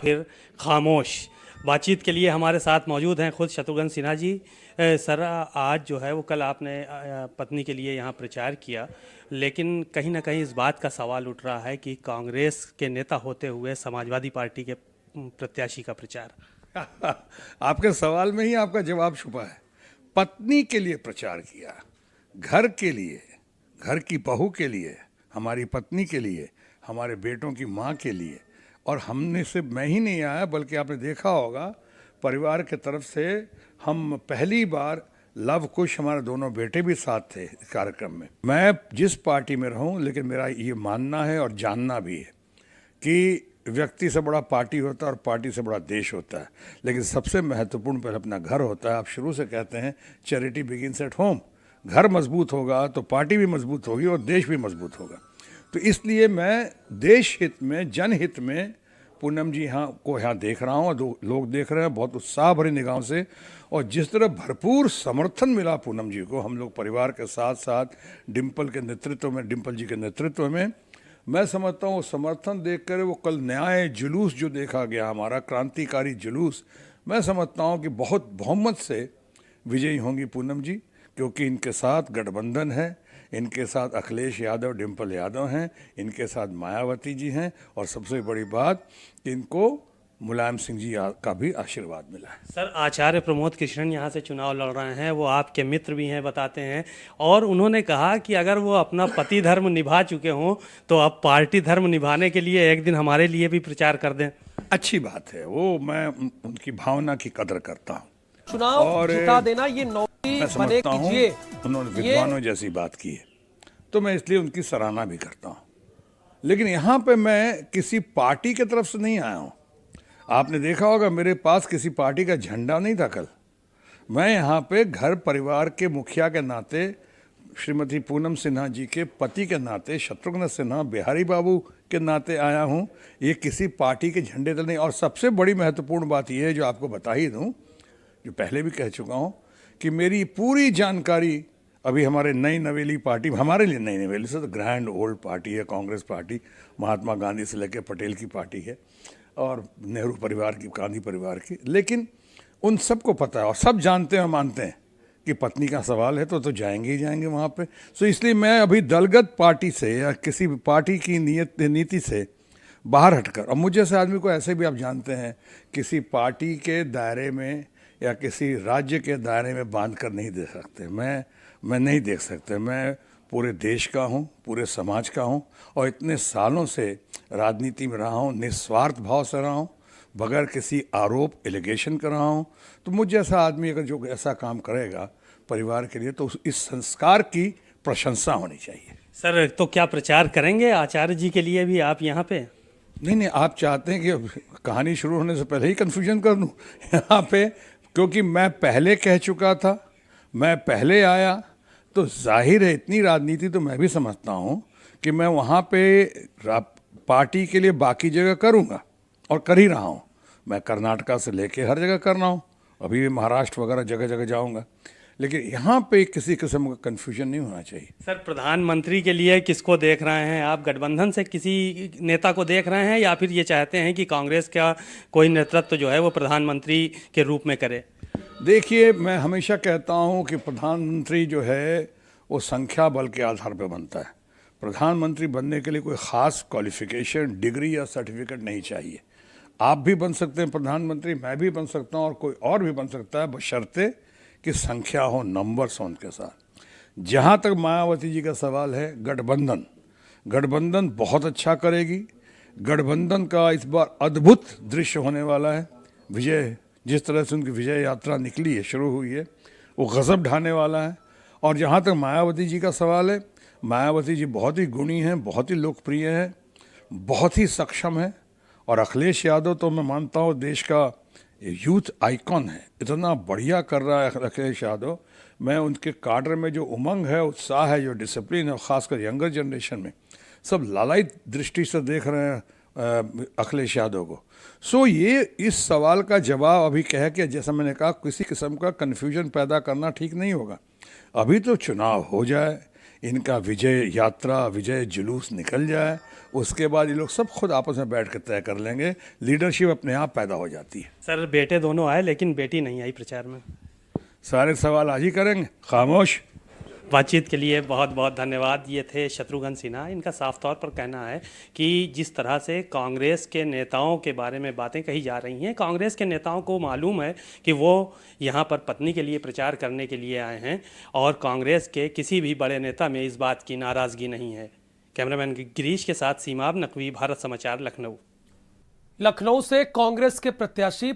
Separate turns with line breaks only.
फिर खामोश। बातचीत के लिए हमारे साथ मौजूद हैं खुद शत्रुघ्न सिन्हा जी। सर, आज जो है वो कल आपने पत्नी के लिए यहाँ प्रचार किया, लेकिन कहीं ना कहीं इस बात का सवाल उठ रहा है कि कांग्रेस के नेता होते हुए समाजवादी पार्टी के प्रत्याशी का प्रचार।
आपके सवाल में ही आपका जवाब छुपा है। पत्नी के लिए प्रचार किया, घर के लिए, घर की बहू के लिए, हमारी पत्नी के लिए, हमारे बेटों की माँ के लिए। और हमने सिर्फ मैं ही नहीं आया, बल्कि आपने देखा होगा परिवार के तरफ से हम पहली बार लव कुश, हमारे दोनों बेटे भी साथ थे इस कार्यक्रम में। मैं जिस पार्टी में रहूं, लेकिन मेरा ये मानना है और जानना भी है कि व्यक्ति से बड़ा पार्टी होता है और पार्टी से बड़ा देश होता है, लेकिन सबसे महत्वपूर्ण पहले अपना घर होता है। आप शुरू से कहते हैं चैरिटी बिगिंस एट होम। घर मजबूत होगा तो पार्टी भी मजबूत होगी और देश भी मजबूत होगा। तो इसलिए मैं देश हित में, जनहित में पूनम जी यहाँ देख रहा हूँ और लोग देख रहे हैं बहुत उत्साह भरी निगाहों से। और जिस तरह भरपूर समर्थन मिला पूनम जी को, हम लोग परिवार के साथ साथ डिम्पल के नेतृत्व में, डिम्पल जी के नेतृत्व में, मैं समझता हूँ वो समर्थन देखकर वो कल न्याय जुलूस जो देखा गया, हमारा क्रांतिकारी जुलूस, मैं समझता हूँ कि बहुत बहुमत से विजयी होंगी पूनम जी, क्योंकि इनके साथ गठबंधन है, इनके साथ अखिलेश यादव, डिम्पल यादव हैं, इनके साथ मायावती जी हैं, और सबसे बड़ी बात कि इनको मुलायम सिंह जी का भी आशीर्वाद मिला है।
सर, आचार्य प्रमोद कृष्णन यहाँ से चुनाव लड़ रहे हैं, वो आपके मित्र भी हैं बताते हैं, और उन्होंने कहा कि अगर वो अपना पति धर्म निभा चुके हों तो अब पार्टी धर्म निभाने के लिए एक दिन हमारे लिए भी प्रचार कर दें।
अच्छी बात है, वो मैं उनकी भावना की कदर करता हूँ
चुनाव
और
जिता देना ये नौकरी
मैं
बने
समझता हूँ
कीजिए।
उन्होंने विद्वानों जैसी बात की है, तो मैं इसलिए उनकी सराहना भी करता हूँ। लेकिन यहाँ पे मैं किसी पार्टी की तरफ से नहीं आया हूँ। आपने देखा होगा मेरे पास किसी पार्टी का झंडा नहीं था कल। मैं यहाँ पे घर परिवार के मुखिया के नाते, श्रीमती पूनम सिन्हा जी के पति के नाते, शत्रुघ्न सिन्हा बिहारी बाबू के नाते आया हूँ। ये किसी पार्टी के झंडे तले नहीं। और सबसे बड़ी महत्वपूर्ण बात यह है, जो आपको बता ही दूँ, जो पहले भी कह चुका हूँ, कि मेरी पूरी जानकारी अभी हमारे नई नवेली पार्टी, हमारे लिए नई नवेली से तो ग्रैंड ओल्ड पार्टी है कांग्रेस पार्टी, महात्मा गांधी से लेकर पटेल की पार्टी है और नेहरू परिवार की, गांधी परिवार की। लेकिन उन सबको पता है और सब जानते हैं, मानते हैं कि पत्नी का सवाल है तो जाएंगे ही जाएंगे वहाँ पे। सो इसलिए मैं अभी दलगत पार्टी से या किसी भी पार्टी की नीति से बाहर हटकर, और मुझे से आदमी को ऐसे भी आप जानते हैं किसी पार्टी के दायरे में या किसी राज्य के दायरे में बांध कर नहीं दे सकते। मैं नहीं देख सकते। मैं पूरे देश का हूँ, पूरे समाज का हूँ, और इतने सालों से राजनीति में रहा हूँ, निस्वार्थ भाव से रहा हूँ, बगैर किसी आरोप एलिगेशन कर रहा हूँ। तो मुझ जैसा आदमी अगर जो ऐसा काम करेगा परिवार के लिए, तो इस संस्कार की प्रशंसा होनी चाहिए।
सर, तो क्या प्रचार करेंगे आचार्य जी के लिए भी आप यहाँ पे?
नहीं, आप चाहते हैं कि कहानी शुरू होने से पहले ही कन्फ्यूजन कर दूँ यहाँ पे? क्योंकि मैं पहले कह चुका था, मैं पहले आया, तो जाहिर है इतनी राजनीति तो मैं भी समझता हूँ कि मैं वहाँ पे पार्टी के लिए बाकी जगह करूँगा और कर ही रहा हूँ। मैं कर्नाटका से लेके हर जगह कर रहा हूँ, अभी भी महाराष्ट्र वगैरह जगह जगह जाऊँगा। लेकिन यहाँ पे किसी किस्म का कन्फ्यूजन नहीं होना चाहिए।
सर, प्रधानमंत्री के लिए किसको देख रहे हैं आप? गठबंधन से किसी नेता को देख रहे हैं या फिर ये चाहते हैं कि कांग्रेस का कोई नेतृत्व जो है वो प्रधानमंत्री के रूप में करे?
देखिए, मैं हमेशा कहता हूँ कि प्रधानमंत्री जो है वो संख्या बल के आधार पर बनता है। प्रधानमंत्री बनने के लिए कोई ख़ास क्वालिफिकेशन, डिग्री या सर्टिफिकेट नहीं चाहिए। आप भी बन सकते हैं प्रधानमंत्री, मैं भी बन सकता हूँ और कोई और भी बन सकता है, बशर्ते कि संख्या हो, नंबर्स हो उनके साथ। जहाँ तक मायावती जी का सवाल है, गठबंधन बहुत अच्छा करेगी। गठबंधन का इस बार अद्भुत दृश्य होने वाला है। विजय, जिस तरह से उनकी विजय यात्रा निकली है, शुरू हुई है, वो गजब ढाने वाला है। और जहाँ तक मायावती जी का सवाल है, मायावती जी बहुत ही गुणी हैं, बहुत ही लोकप्रिय है, बहुत ही सक्षम है। और अखिलेश यादव तो मैं मानता हूँ देश का यूथ आइकॉन है, इतना बढ़िया कर रहा है अखिलेश यादव। मैं उनके काडर में जो उमंग है, उत्साह है, जो डिसिप्लिन है, ख़ासकर यंगर जनरेशन में, सब लालायित दृष्टि से देख रहे हैं अखिलेश यादव को। सो ये इस सवाल का जवाब अभी कह के, जैसा मैंने कहा, किसी किस्म का कन्फ्यूजन पैदा करना ठीक नहीं होगा। अभी तो चुनाव हो जाए, इनका विजय यात्रा, विजय जुलूस निकल जाए, उसके बाद ये लोग सब खुद आपस में बैठ कर तय कर लेंगे। लीडरशिप अपने आप पैदा हो जाती है।
सर बेटे दोनों आए लेकिन बेटी नहीं आई प्रचार में।
सारे सवाल आज ही करेंगे, खामोश।
बातचीत के लिए बहुत बहुत धन्यवाद। ये थे शत्रुघ्न सिन्हा। इनका साफ तौर पर कहना है कि जिस तरह से कांग्रेस के नेताओं के बारे में बातें कही जा रही हैं, कांग्रेस के नेताओं को मालूम है कि वो यहाँ पर पत्नी के लिए प्रचार करने के लिए आए हैं और कांग्रेस के किसी भी बड़े नेता में इस बात की नाराज़गी नहीं है। कैमरामैन गिरीश के साथ सीमाब नकवी, भारत समाचार, लखनऊ।
लखनऊ से कांग्रेस के प्रत्याशी